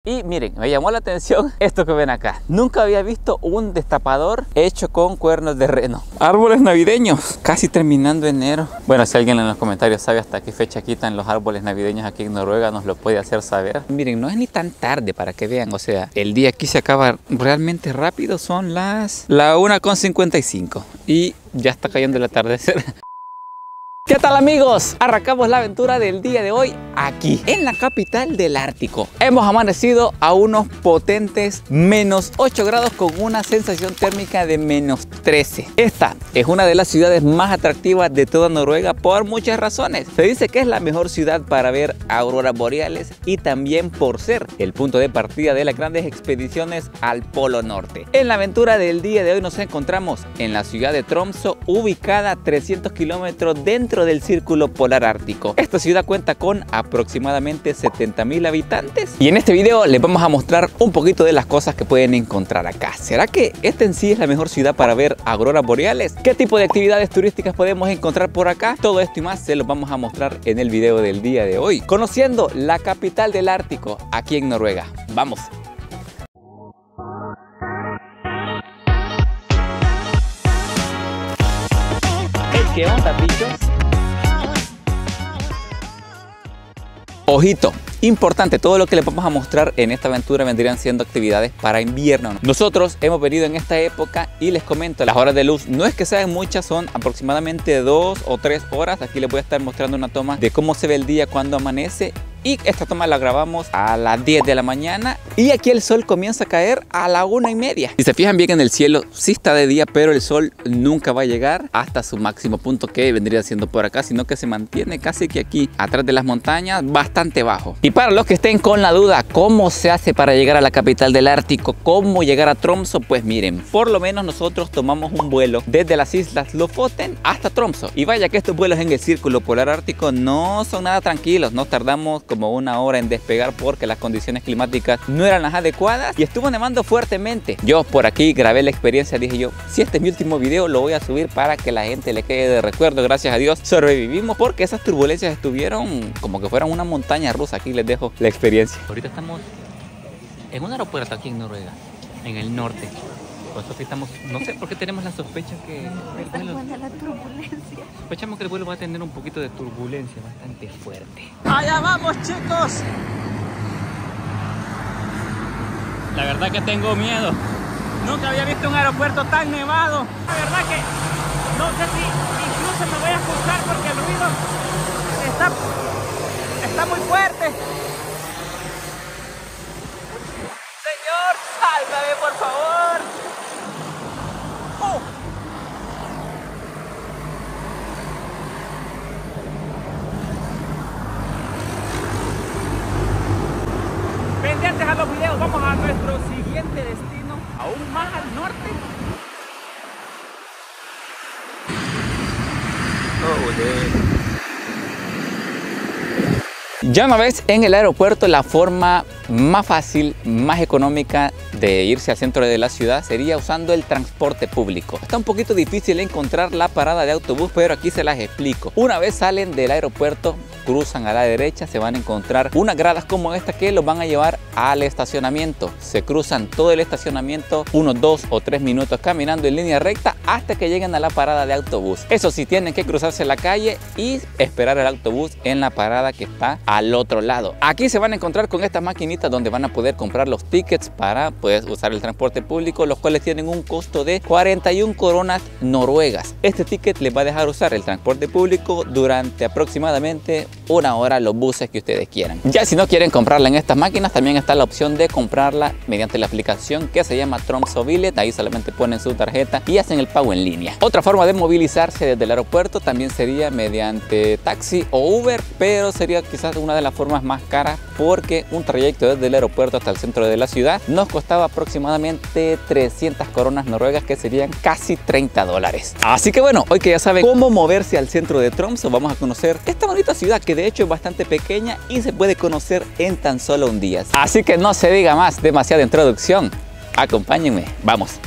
Y miren, me llamó la atención esto que ven acá. Nunca había visto un destapador hecho con cuernos de reno. Árboles navideños, casi terminando enero. Bueno, si alguien en los comentarios sabe hasta qué fecha quitan los árboles navideños aquí en Noruega, nos lo puede hacer saber. Miren, no es ni tan tarde para que vean, o sea, el día aquí se acaba realmente rápido. Son la 1:55 y ya está cayendo el atardecer. ¿Qué tal, amigos? Arrancamos la aventura del día de hoy aquí, en la capital del Ártico. Hemos amanecido a unos potentes -8 grados con una sensación térmica de -13. Esta es una de las ciudades más atractivas de toda Noruega por muchas razones. Se dice que es la mejor ciudad para ver auroras boreales y también por ser el punto de partida de las grandes expediciones al Polo Norte. En la aventura del día de hoy nos encontramos en la ciudad de Tromsø, ubicada a 300 kilómetros dentro del Círculo Polar Ártico. Esta ciudad cuenta con aproximadamente 70.000 habitantes y en este video les vamos a mostrar un poquito de las cosas que pueden encontrar acá. ¿Será que esta en sí es la mejor ciudad para ver auroras boreales? ¿Qué tipo de actividades turísticas podemos encontrar por acá? Todo esto y más se los vamos a mostrar en el video del día de hoy, conociendo la capital del Ártico aquí en Noruega. ¡Vamos! ¿Qué onda, bichos? Ojito, importante, todo lo que les vamos a mostrar en esta aventura vendrían siendo actividades para invierno. Nosotros hemos venido en esta época y les comento, las horas de luz no es que sean muchas, son aproximadamente 2 o 3 horas. Aquí les voy a estar mostrando una toma de cómo se ve el día cuando amanece. Y esta toma la grabamos a las 10 de la mañana y aquí el sol comienza a caer a la 1:30. Si se fijan bien en el cielo, sí está de día, pero el sol nunca va a llegar hasta su máximo punto, que vendría siendo por acá, sino que se mantiene casi que aquí, atrás de las montañas, bastante bajo. Y para los que estén con la duda, ¿cómo se hace para llegar a la capital del Ártico? ¿Cómo llegar a Tromsø? Pues miren, por lo menos nosotros tomamos un vuelo desde las islas Lofoten hasta Tromsø. Y vaya que estos vuelos en el Círculo Polar Ártico no son nada tranquilos, nos tardamos como 1 hora en despegar porque las condiciones climáticas no eran las adecuadas y estuvo nevando fuertemente. Yo por aquí grabé la experiencia, dije yo, si este es mi último video lo voy a subir para que la gente le quede de recuerdo. Gracias a Dios sobrevivimos porque esas turbulencias estuvieron como que fueran una montaña rusa. Aquí les dejo la experiencia. Ahorita estamos en un aeropuerto aquí en Noruega, en el norte. Por eso que estamos, no sé por qué tenemos la sospecha que el vuelo, sospechamos que el vuelo va a tener un poquito de turbulencia bastante fuerte. ¡Allá vamos, chicos! La verdad que tengo miedo. Nunca había visto un aeropuerto tan nevado. La verdad que no sé si incluso me voy a asustar porque el ruido está muy fuerte. Señor, sálvame, por favor. Pendientes a los videos, vamos a nuestro siguiente destino, aún más al norte. Ya una vez en el aeropuerto, la forma más fácil, más económica de irse al centro de la ciudad sería usando el transporte público. Está un poquito difícil encontrar la parada de autobús, pero aquí se las explico. Una vez salen del aeropuerto, cruzan a la derecha, se van a encontrar unas gradas como esta que los van a llevar al estacionamiento. Se cruzan todo el estacionamiento, unos 2 o 3 minutos caminando en línea recta hasta que lleguen a la parada de autobús. Eso sí, tienen que cruzarse la calle y esperar el autobús en la parada que está al otro lado. Aquí se van a encontrar con estas maquinitas donde van a poder comprar los tickets para poder usar el transporte público, los cuales tienen un costo de 41 coronas noruegas. Este ticket les va a dejar usar el transporte público durante aproximadamente 1 hora, los buses que ustedes quieran. Ya si no quieren comprarla en estas máquinas, también está la opción de comprarla mediante la aplicación que se llama Tromsø Billet. Ahí solamente ponen su tarjeta y hacen el pago en línea. Otra forma de movilizarse desde el aeropuerto también sería mediante taxi o Uber, pero sería quizás una de las formas más caras porque un trayecto desde el aeropuerto hasta el centro de la ciudad nos costaba aproximadamente 300 coronas noruegas, que serían casi $30. Así que bueno, hoy que ya saben cómo moverse al centro de Tromsø, vamos a conocer esta bonita ciudad que de hecho es bastante pequeña y se puede conocer en tan solo un día. Así que no se diga más, demasiada introducción. Acompáñenme, vamos.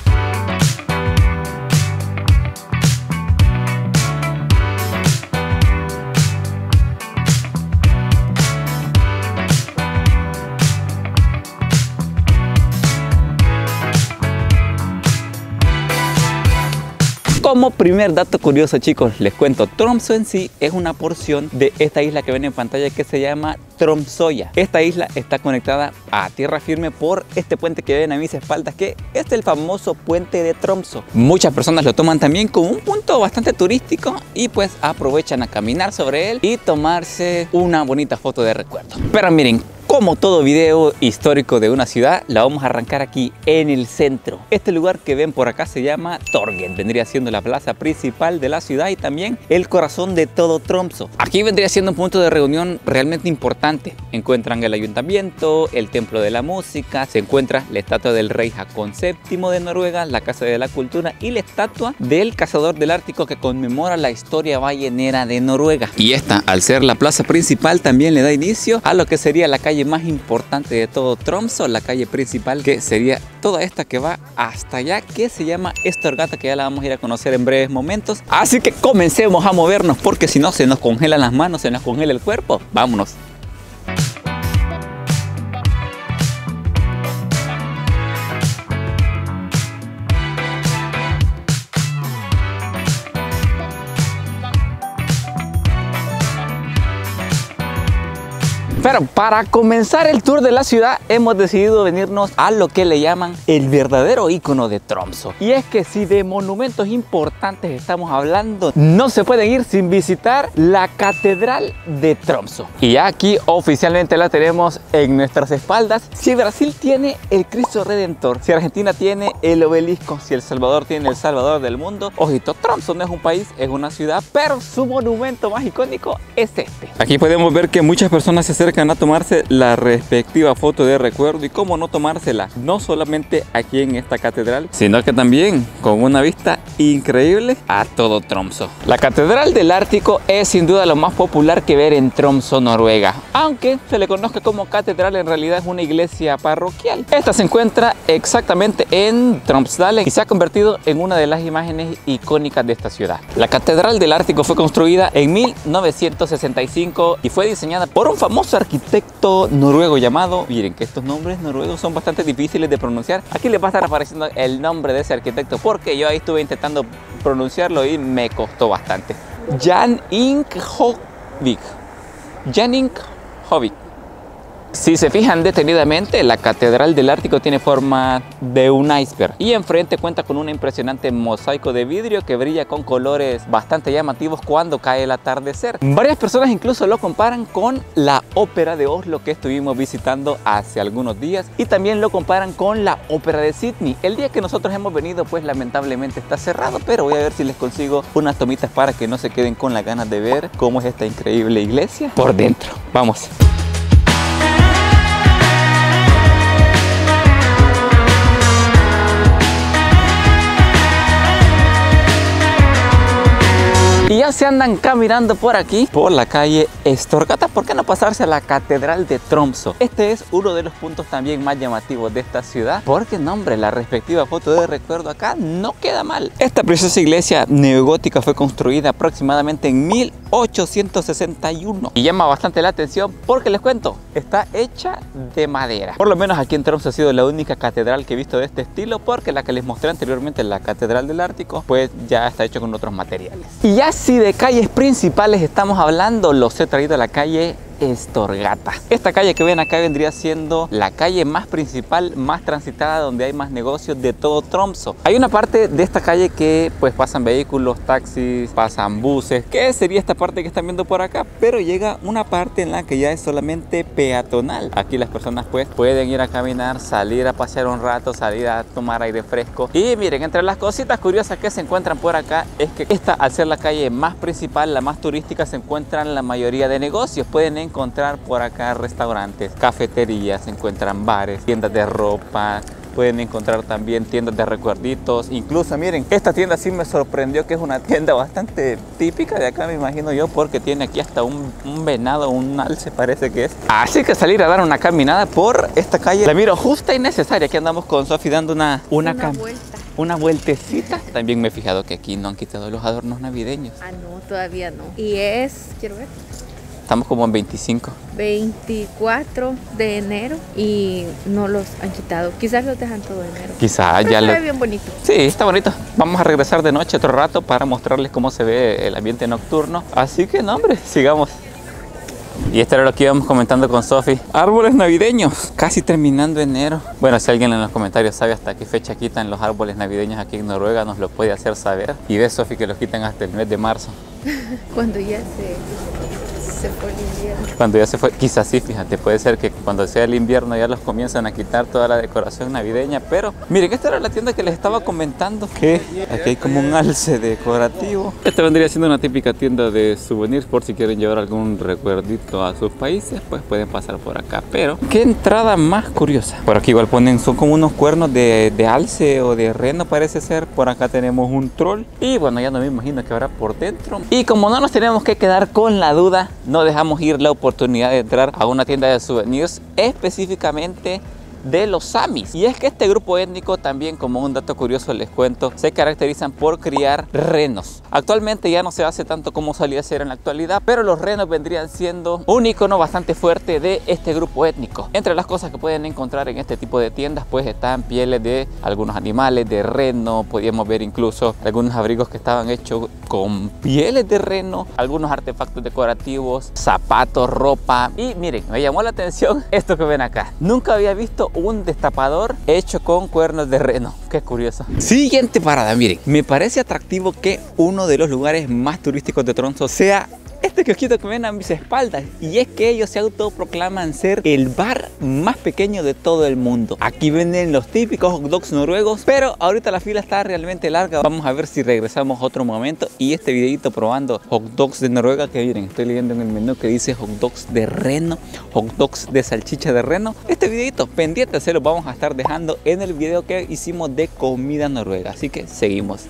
Como primer dato curioso, chicos, les cuento, Tromsø en sí es una porción de esta isla que ven en pantalla que se llama Tromsøya. Esta isla está conectada a tierra firme por este puente que ven a mis espaldas, que es el famoso puente de Tromsø. Muchas personas lo toman también como un punto bastante turístico y pues aprovechan a caminar sobre él y tomarse una bonita foto de recuerdo. Pero miren, como todo video histórico de una ciudad, la vamos a arrancar aquí en el centro. Este lugar que ven por acá se llama Torget, vendría siendo la plaza principal de la ciudad y también el corazón de todo Tromsø. Aquí vendría siendo un punto de reunión realmente importante. Encuentran el ayuntamiento, el templo de la música, se encuentra la estatua del rey Haakon VII de Noruega, la casa de la cultura y la estatua del cazador del Ártico que conmemora la historia ballenera de Noruega. Y esta, al ser la plaza principal, también le da inicio a lo que sería la calle más importante de todo Tromsø, la calle principal, que sería toda esta que va hasta allá, que se llama Storgata, que ya la vamos a ir a conocer en breves momentos. Así que comencemos a movernos, porque si no se nos congelan las manos, se nos congela el cuerpo. Vámonos. Pero para comenzar el tour de la ciudad hemos decidido venirnos a lo que le llaman el verdadero ícono de Tromsø. Y es que si de monumentos importantes estamos hablando, no se pueden ir sin visitar la Catedral de Tromsø. Y ya aquí oficialmente la tenemos en nuestras espaldas. Si Brasil tiene el Cristo Redentor, si Argentina tiene el obelisco, si El Salvador tiene el Salvador del mundo, ojito, Tromsø no es un país, es una ciudad, pero su monumento más icónico es este. Aquí podemos ver que muchas personas se acercan a tomarse la respectiva foto de recuerdo y cómo no tomársela, no solamente aquí en esta catedral, sino que también con una vista increíble a todo Tromsø. La Catedral del Ártico es sin duda lo más popular que ver en Tromsø, Noruega, aunque se le conozca como catedral, en realidad es una iglesia parroquial. Esta se encuentra exactamente en Tromsdalen y se ha convertido en una de las imágenes icónicas de esta ciudad. La Catedral del Ártico fue construida en 1965 y fue diseñada por un famoso arquitecto noruego llamado, miren que estos nombres noruegos son bastante difíciles de pronunciar. Aquí les va a estar apareciendo el nombre de ese arquitecto porque yo ahí estuve intentando pronunciarlo y me costó bastante. Jan Ing Hovig. Jan Ing Hovig. Si se fijan detenidamente, la Catedral del Ártico tiene forma de un iceberg y enfrente cuenta con un impresionante mosaico de vidrio que brilla con colores bastante llamativos cuando cae el atardecer. Varias personas incluso lo comparan con la Ópera de Oslo que estuvimos visitando hace algunos días y también lo comparan con la Ópera de Sydney. El día que nosotros hemos venido pues lamentablemente está cerrado, pero voy a ver si les consigo unas tomitas para que no se queden con las ganas de ver cómo es esta increíble iglesia por dentro. Vamos. Y ya se andan caminando por aquí, por la calle Storgata, ¿por qué no pasarse a la Catedral de Tromsø? Este es uno de los puntos también más llamativos de esta ciudad, porque no, hombre, la respectiva foto de recuerdo acá no queda mal. Esta preciosa iglesia neogótica fue construida aproximadamente en 1861 y llama bastante la atención porque les cuento, está hecha de madera. Por lo menos aquí en Tromsø ha sido la única catedral que he visto de este estilo, porque la que les mostré anteriormente, la Catedral del Ártico, pues ya está hecho con otros materiales. Y ya si de calles principales estamos hablando, los he traído a la calle Storgata. Esta calle que ven acá vendría siendo la calle más principal, más transitada, donde hay más negocios de todo Tromsø. Hay una parte de esta calle que pues pasan vehículos, taxis, pasan buses, que sería esta parte que están viendo por acá, pero llega una parte en la que ya es solamente peatonal. Aquí las personas pues pueden ir a caminar, salir a pasear un rato, salir a tomar aire fresco. Y miren, entre las cositas curiosas que se encuentran por acá es que esta, al ser la calle más principal, la más turística, se encuentran la mayoría de negocios. Pueden encontrar por acá restaurantes, cafeterías, se encuentran bares, tiendas de ropa, pueden encontrar también tiendas de recuerditos. Incluso miren, esta tienda sí me sorprendió, que es una tienda bastante típica de acá, me imagino yo, porque tiene aquí hasta un venado, un alce parece que es. Así que salir a dar una caminada por esta calle la miro justa y necesaria. Aquí andamos con Sofi dando una vueltecita. También me he fijado que aquí no han quitado los adornos navideños. Ah, no, todavía no. Y es, quiero ver, Estamos como en 24 de enero y no los han quitado. Quizás los dejan todo enero. Quizás ya se ve bien bonito. Sí, está bonito. Vamos a regresar de noche otro rato para mostrarles cómo se ve el ambiente nocturno. Así que no, hombre, sigamos. Y esto era lo que íbamos comentando con Sofi. Árboles navideños, casi terminando enero. Bueno, si alguien en los comentarios sabe hasta qué fecha quitan los árboles navideños aquí en Noruega, nos lo puede hacer saber. Y ves, Sofi, que los quitan hasta el mes de marzo. Cuando ya se fue el invierno. Cuando ya se fue, quizás sí, fíjate, puede ser que cuando sea el invierno ya los comienzan a quitar toda la decoración navideña. Pero miren, esta era la tienda que les estaba comentando, que aquí hay como un alce decorativo. Esta vendría siendo una típica tienda de souvenirs, por si quieren llevar algún recuerdito a sus países, pues pueden pasar por acá. Pero qué entrada más curiosa. Por aquí igual ponen, son como unos cuernos de alce o de reno, parece ser. Por acá tenemos un troll y bueno, ya no me imagino que habrá por dentro. Y como no nos tenemos que quedar con la duda, no dejamos ir la oportunidad de entrar a una tienda de souvenirs específicamente de los samis. Y es que este grupo étnico también, como un dato curioso les cuento, se caracterizan por criar renos. Actualmente ya no se hace tanto como solía ser en la actualidad, pero los renos vendrían siendo un icono bastante fuerte de este grupo étnico. Entre las cosas que pueden encontrar en este tipo de tiendas pues están pieles de algunos animales, de reno, podíamos ver incluso algunos abrigos que estaban hechos con pieles de reno, algunos artefactos decorativos, zapatos, ropa. Y miren, me llamó la atención esto que ven acá. Nunca había visto un destapador hecho con cuernos de reno. Qué curioso. Siguiente parada, miren, me parece atractivo que uno de los lugares más turísticos de Tromsø sea este kiosquito que ven a mis espaldas, y es que ellos se autoproclaman ser el bar más pequeño de todo el mundo. Aquí venden los típicos hot dogs noruegos, pero ahorita la fila está realmente larga. Vamos a ver si regresamos otro momento y este videito probando hot dogs de Noruega, que miren, estoy leyendo en el menú que dice hot dogs de reno, hot dogs de salchicha de reno. Este videito pendiente se lo vamos a estar dejando en el video que hicimos de comida noruega, así que seguimos.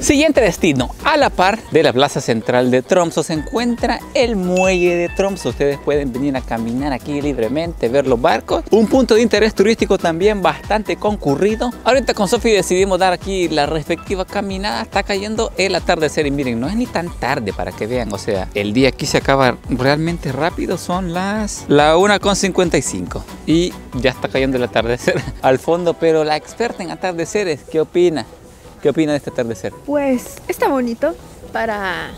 Siguiente destino, a la par de la plaza central de Tromsø se encuentra el muelle de Tromsø. Ustedes pueden venir a caminar aquí libremente, ver los barcos. Un punto de interés turístico también bastante concurrido. Ahorita con Sofi decidimos dar aquí la respectiva caminada. Está cayendo el atardecer y miren, no es ni tan tarde para que vean. O sea, el día aquí se acaba realmente rápido. Son la 1:55 y ya está cayendo el atardecer al fondo. Pero la experta en atardeceres, ¿qué opina? ¿Qué opina de este atardecer? Pues está bonito para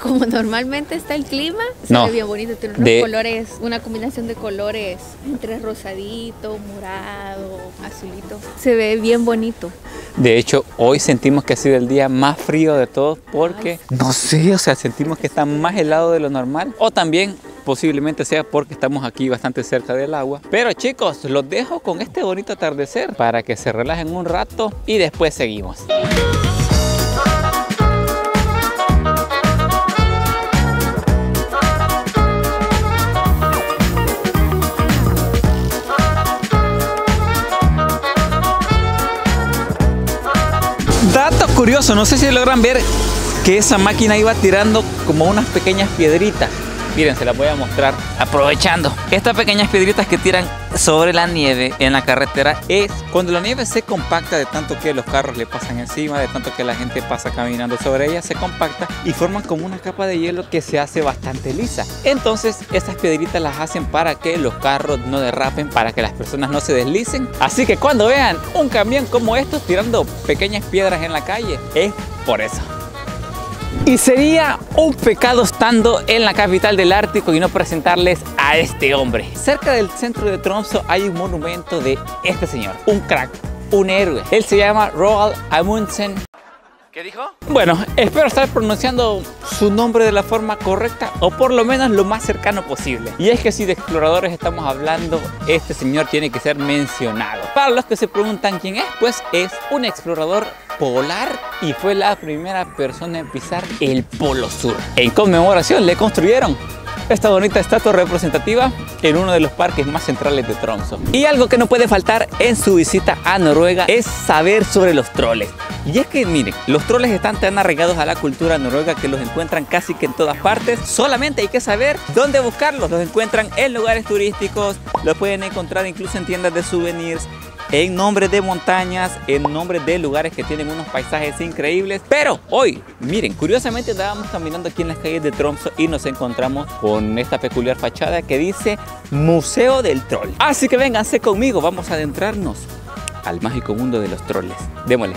como normalmente está el clima. Se ve bien bonito, tiene unos colores, una combinación de colores entre rosadito, morado, azulito. Se ve bien bonito. De hecho, hoy sentimos que ha sido el día más frío de todos porque, no sé, o sea, sentimos que está más helado de lo normal. O también posiblemente sea porque estamos aquí bastante cerca del agua. Pero chicos, los dejo con este bonito atardecer para que se relajen un rato y después seguimos. Dato curioso, no sé si logran ver que esa máquina iba tirando como unas pequeñas piedritas. Miren, se las voy a mostrar aprovechando. Estas pequeñas piedritas que tiran sobre la nieve en la carretera es cuando la nieve se compacta de tanto que los carros le pasan encima, de tanto que la gente pasa caminando sobre ella, se compacta y forman como una capa de hielo que se hace bastante lisa. Entonces estas piedritas las hacen para que los carros no derrapen, para que las personas no se deslicen. Así que cuando vean un camión como estos tirando pequeñas piedras en la calle, es por eso. Y sería un pecado estando en la capital del Ártico y no presentarles a este hombre. Cerca del centro de Tromsø hay un monumento de este señor, un crack, un héroe. Él se llama Roald Amundsen. ¿Qué dijo? Bueno, espero estar pronunciando su nombre de la forma correcta o por lo menos lo más cercano posible. Y es que si de exploradores estamos hablando, este señor tiene que ser mencionado. Para los que se preguntan quién es, pues es un explorador polar y fue la primera persona en pisar el Polo Sur. En conmemoración le construyeron esta bonita estatua representativa en uno de los parques más centrales de Tromsø. Y algo que no puede faltar en su visita a Noruega es saber sobre los troles. Y es que miren, los troles están tan arraigados a la cultura noruega que los encuentran casi que en todas partes. Solamente hay que saber dónde buscarlos. Los encuentran en lugares turísticos, los pueden encontrar incluso en tiendas de souvenirs, en nombres de montañas, en nombres de lugares que tienen unos paisajes increíbles. Pero hoy, miren, curiosamente estábamos caminando aquí en las calles de Tromsø y nos encontramos con esta peculiar fachada que dice Museo del Troll. Así que vénganse conmigo, vamos a adentrarnos al mágico mundo de los troles. Démosle.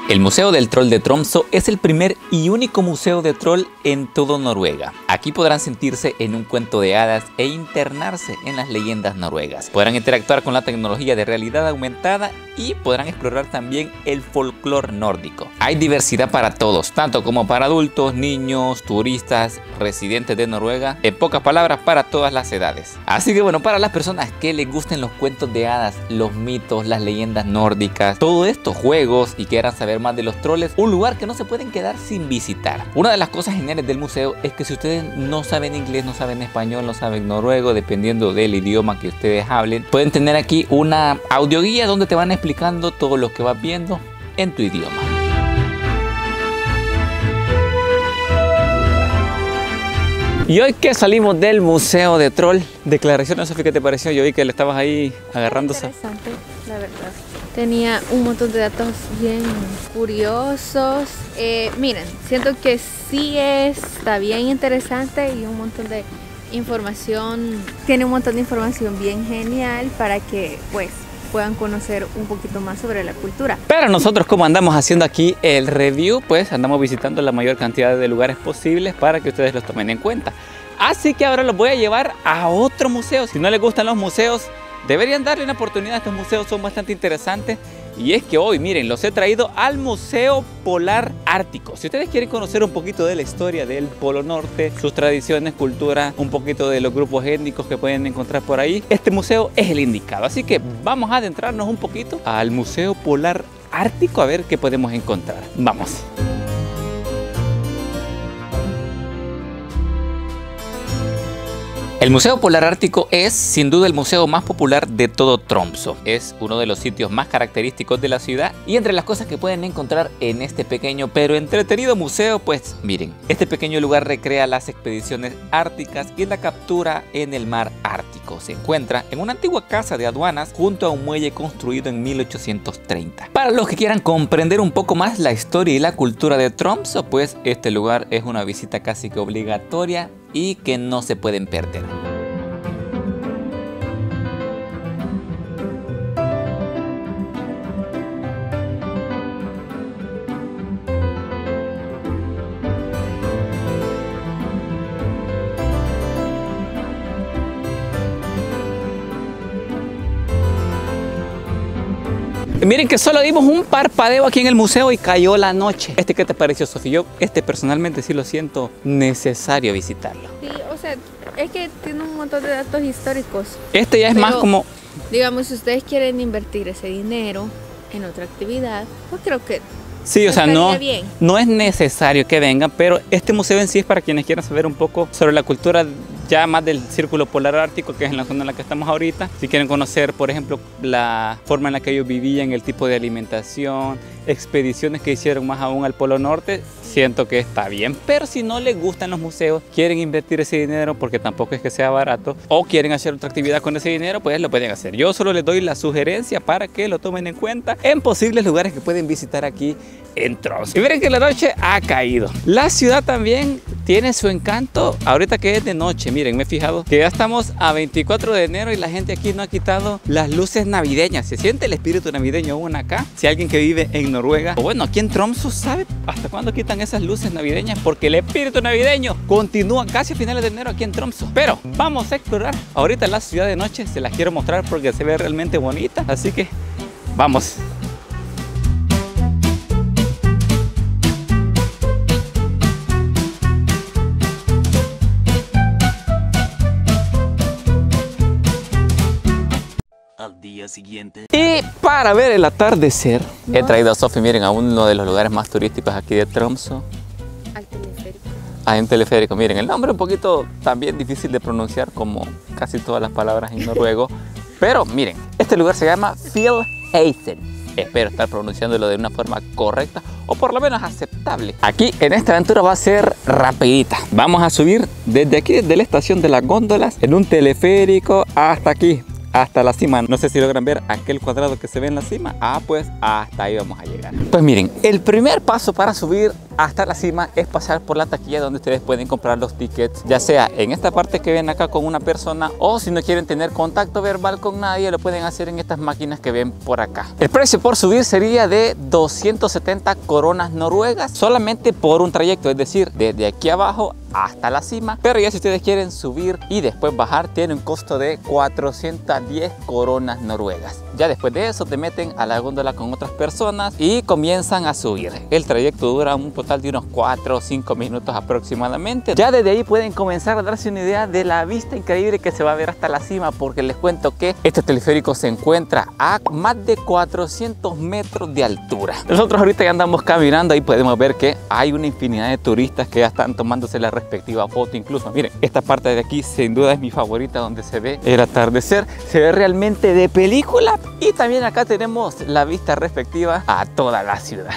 El Museo del Troll de Tromsø es el primer y único museo de troll en todo Noruega. Aquí podrán sentirse en un cuento de hadas e internarse en las leyendas noruegas. Podrán interactuar con la tecnología de realidad aumentada y podrán explorar también el folclore nórdico. Hay diversidad para todos, tanto como para adultos, niños, turistas, residentes de Noruega, en pocas palabras, para todas las edades. Así que bueno, para las personas que les gusten los cuentos de hadas, los mitos, las leyendas nórdicas, todo esto, juegos y quieran saber más de los troles, un lugar que no se pueden quedar sin visitar. Una de las cosas geniales del museo es que si ustedes no saben inglés, no saben español, no saben noruego, dependiendo del idioma que ustedes hablen, pueden tener aquí una audioguía donde te van explicando todo lo que vas viendo en tu idioma. Y hoy que salimos del Museo de Troll, declaraciones, Sofía, ¿qué te pareció? Yo vi que le estabas ahí agarrando. Interesante, la verdad. Tenía un montón de datos bien curiosos. Miren, siento que sí está bien interesante y un montón de información. Tiene un montón de información bien genial para que pues puedan conocer un poquito más sobre la cultura. Pero nosotros, como andamos haciendo aquí el review, pues andamos visitando la mayor cantidad de lugares posibles para que ustedes los tomen en cuenta. Así que ahora los voy a llevar a otro museo. Si no les gustan los museos, deberían darle una oportunidad. Estos museos son bastante interesantes. Y es que hoy, miren, los he traído al Museo Polar Ártico. Si ustedes quieren conocer un poquito de la historia del Polo Norte, sus tradiciones, cultura, un poquito de los grupos étnicos que pueden encontrar por ahí, este museo es el indicado. Así que vamos a adentrarnos un poquito al Museo Polar Ártico a ver qué podemos encontrar. Vamos. El Museo Polar Ártico es sin duda el museo más popular de todo Tromsø. Es uno de los sitios más característicos de la ciudad y entre las cosas que pueden encontrar en este pequeño pero entretenido museo, pues miren, este pequeño lugar recrea las expediciones árticas y la captura en el mar Ártico. Se encuentra en una antigua casa de aduanas junto a un muelle construido en 1830. Para los que quieran comprender un poco más la historia y la cultura de Tromsø, pues este lugar es una visita casi que obligatoria y que no se pueden perder. Miren que solo dimos un parpadeo aquí en el museo y cayó la noche. ¿Qué te pareció, Sofía? Yo personalmente sí lo siento necesario visitarlo. Sí, o sea, es que tiene un montón de datos históricos. Ya es más como... Digamos, si ustedes quieren invertir ese dinero en otra actividad, pues creo que... Sí, o sea, no es necesario que vengan, pero este museo en sí es para quienes quieran saber un poco sobre la cultura ya más del Círculo Polar Ártico, que es en la zona en la que estamos ahorita. Si quieren conocer, por ejemplo, la forma en la que ellos vivían, el tipo de alimentación, expediciones que hicieron más aún al Polo Norte, siento que está bien. Pero si no les gustan los museos, quieren invertir ese dinero porque tampoco es que sea barato, o quieren hacer otra actividad con ese dinero, pues lo pueden hacer. Yo solo les doy la sugerencia para que lo tomen en cuenta en posibles lugares que pueden visitar aquí en Tromsø. Y miren que la noche ha caído. La ciudad también tiene su encanto ahorita que es de noche. Miren, me he fijado que ya estamos a 24 de enero y la gente aquí no ha quitado las luces navideñas. Se siente el espíritu navideño aún acá. Si alguien que vive en Noruega, o bueno, aquí en Tromsø, sabe hasta cuándo quitan esas luces navideñas, porque el espíritu navideño continúa casi a finales de enero aquí en Tromsø. Pero vamos a explorar ahorita la ciudad de noche. Se las quiero mostrar porque se ve realmente bonita. Así que vamos. Al día siguiente. Y para ver el atardecer, he traído a Sofía, miren, a uno de los lugares más turísticos aquí de Tromsø. Al teleférico. hay un teleférico. Miren, el nombre es un poquito también difícil de pronunciar como casi todas las palabras en noruego. Pero miren, este lugar se llama Fjellheisen. Espero estar pronunciándolo de una forma correcta o por lo menos aceptable. Aquí en esta aventura va a ser rapidita. Vamos a subir desde aquí, desde la estación de las góndolas, en un teleférico hasta aquí, hasta la cima. No sé si logran ver aquel cuadrado que se ve en la cima. Pues hasta ahí vamos a llegar. Pues miren, el primer paso para subir hasta la cima es pasar por la taquilla donde ustedes pueden comprar los tickets, ya sea en esta parte que ven acá con una persona, o si no quieren tener contacto verbal con nadie, lo pueden hacer en estas máquinas que ven por acá. El precio por subir sería de 270 coronas noruegas solamente por un trayecto, es decir, desde aquí abajo hasta la cima. Pero ya si ustedes quieren subir y después bajar, tiene un costo de 410 coronas noruegas. Ya después de eso te meten a la góndola con otras personas y comienzan a subir. El trayecto dura un total de unos 4 o 5 minutos aproximadamente. Ya desde ahí pueden comenzar a darse una idea de la vista increíble que se va a ver hasta la cima, porque les cuento que este teleférico se encuentra a más de 400 metros de altura. Nosotros ahorita ya andamos caminando y podemos ver que hay una infinidad de turistas que ya están tomándose la respectiva foto. Incluso miren, esta parte de aquí sin duda es mi favorita, donde se ve el atardecer, se ve realmente de película. Y también acá tenemos la vista respectiva a toda la ciudad.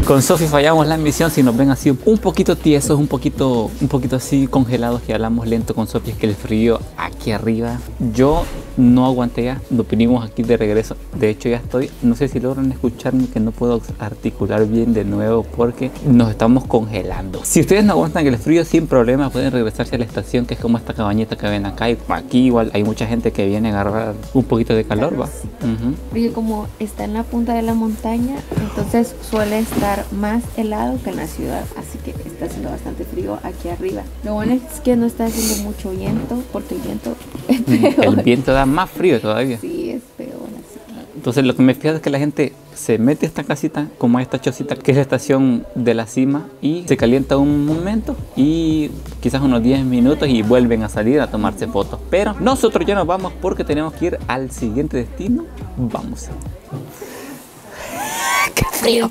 Con Sofi fallamos la misión si nos ven así un poquito tiesos, un poquito así congelados, y hablamos lento con Sofi. Es que el frío aquí arriba, yo no aguanté ya, nos vinimos aquí de regreso. De hecho ya estoy, no sé si logran escucharme, que no puedo articular bien de nuevo porque nos estamos congelando. Si ustedes no aguantan el frío, sin problema pueden regresarse a la estación, que es como esta cabañita que ven acá. Y aquí igual hay mucha gente que viene a agarrar un poquito de calor, ¿va? Porque como está en la punta de la montaña, entonces suele estar más helado que en la ciudad, así que está haciendo bastante frío aquí arriba. Lo bueno es que no está haciendo mucho viento, porque el viento es peor. El viento da más frío todavía. Sí, es peor así. Entonces lo que me fija es que la gente se mete a esta casita, como a esta chocita, que es la estación de la cima, y se calienta un momento y quizás unos 10 minutos y vuelven a salir a tomarse fotos. Pero nosotros ya nos vamos porque tenemos que ir al siguiente destino. Vamos. ¡Qué frío!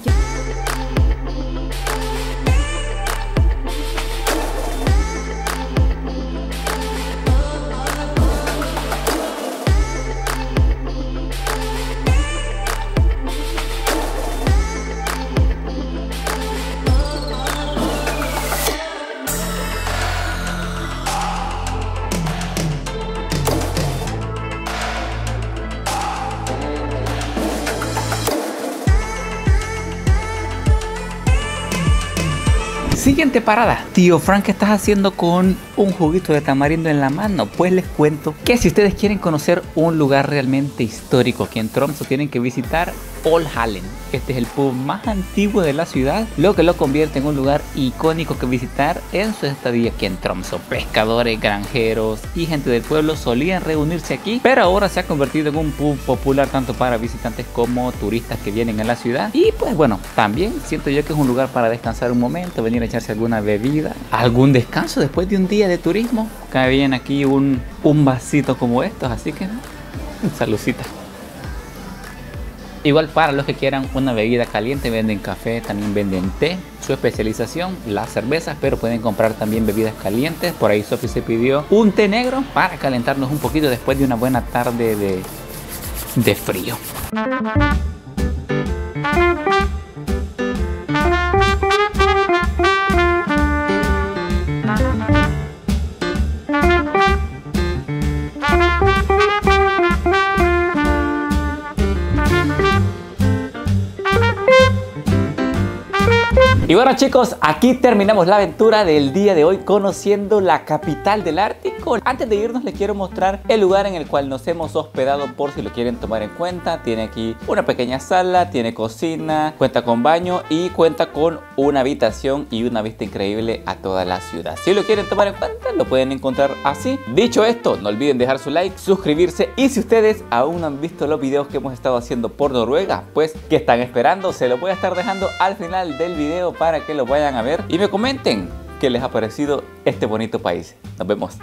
Siguiente parada. Tío Frank, ¿qué estás haciendo con un juguito de tamarindo en la mano? Pues les cuento que si ustedes quieren conocer un lugar realmente histórico aquí en Tromsø, tienen que visitar Olhallen. Este es el pub más antiguo de la ciudad, lo que lo convierte en un lugar icónico que visitar en su estadía aquí en Tromsø. Pescadores, granjeros y gente del pueblo solían reunirse aquí, pero ahora se ha convertido en un pub popular tanto para visitantes como turistas que vienen a la ciudad. Y pues bueno, también siento yo que es un lugar para descansar un momento, venir a echarse alguna bebida, algún descanso después de un día de turismo. Cae bien aquí un vasito como estos, así que saludcita. Igual para los que quieran una bebida caliente, venden café, también venden té. Su especialización, las cervezas, pero pueden comprar también bebidas calientes. Por ahí Sofi se pidió un té negro para calentarnos un poquito después de una buena tarde de frío. bueno chicos, aquí terminamos la aventura del día de hoy conociendo la capital del Ártico. Antes de irnos les quiero mostrar el lugar en el cual nos hemos hospedado por si lo quieren tomar en cuenta. Tiene aquí una pequeña sala, tiene cocina, cuenta con baño y cuenta con una habitación y una vista increíble a toda la ciudad. Si lo quieren tomar en cuenta lo pueden encontrar así. Dicho esto, no olviden dejar su like, suscribirse y si ustedes aún no han visto los videos que hemos estado haciendo por Noruega, pues ¿qué están esperando? Se los voy a estar dejando al final del video para que lo vayan a ver y me comenten qué les ha parecido este bonito país. Nos vemos.